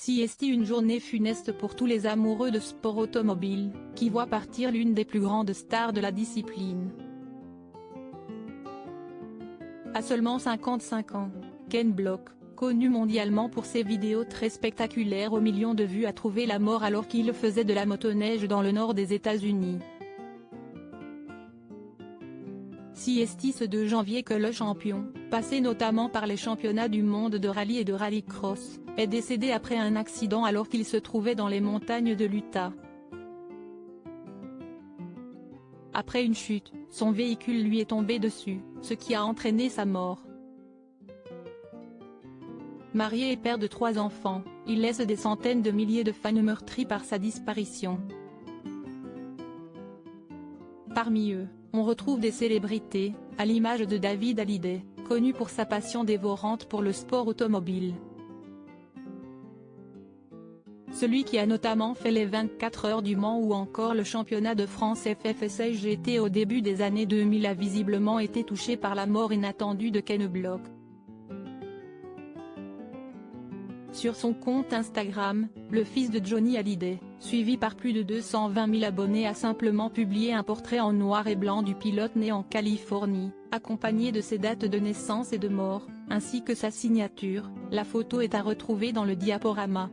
CST, une journée funeste pour tous les amoureux de sport automobile, qui voit partir l'une des plus grandes stars de la discipline. À seulement 55 ans, Ken Block, connu mondialement pour ses vidéos très spectaculaires aux millions de vues, a trouvé la mort alors qu'il faisait de la motoneige dans le nord des États-Unis. CST, ce 2 janvier, que le champion, passé notamment par les championnats du monde de rallye et de rallycross, est décédé après un accident alors qu'il se trouvait dans les montagnes de l'Utah. Après une chute, son véhicule lui est tombé dessus, ce qui a entraîné sa mort. Marié et père de 3 enfants, il laisse des centaines de milliers de fans meurtris par sa disparition. Parmi eux, on retrouve des célébrités, à l'image de David Hallyday, connu pour sa passion dévorante pour le sport automobile. Celui qui a notamment fait les 24 heures du Mans ou encore le championnat de France FFSA GT au début des années 2000 a visiblement été touché par la mort inattendue de Ken Block. Sur son compte Instagram, le fils de Johnny Hallyday, suivi par plus de 220 000 abonnés, a simplement publié un portrait en noir et blanc du pilote né en Californie, accompagné de ses dates de naissance et de mort, ainsi que sa signature. La photo est à retrouver dans le diaporama.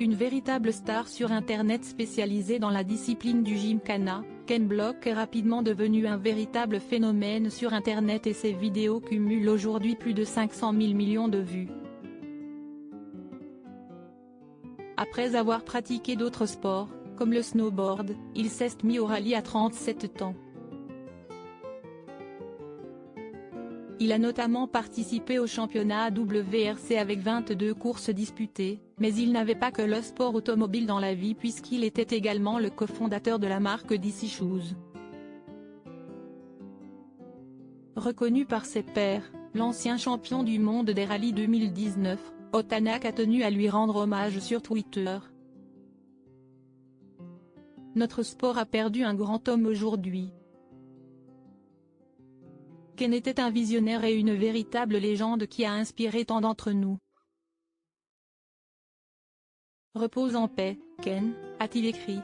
Une véritable star sur Internet spécialisée dans la discipline du gymkhana, Ken Block est rapidement devenu un véritable phénomène sur Internet et ses vidéos cumulent aujourd'hui plus de 500 000 millions de vues. Après avoir pratiqué d'autres sports, comme le snowboard, il s'est mis au rallye à 37 ans. Il a notamment participé au championnat WRC avec 22 courses disputées, mais il n'avait pas que le sport automobile dans la vie puisqu'il était également le cofondateur de la marque DC Shoes. Reconnu par ses pairs, l'ancien champion du monde des rallyes 2019, Otanak a tenu à lui rendre hommage sur Twitter. Notre sport a perdu un grand homme aujourd'hui. Ken était un visionnaire et une véritable légende qui a inspiré tant d'entre nous. Repose en paix, Ken, a-t-il écrit.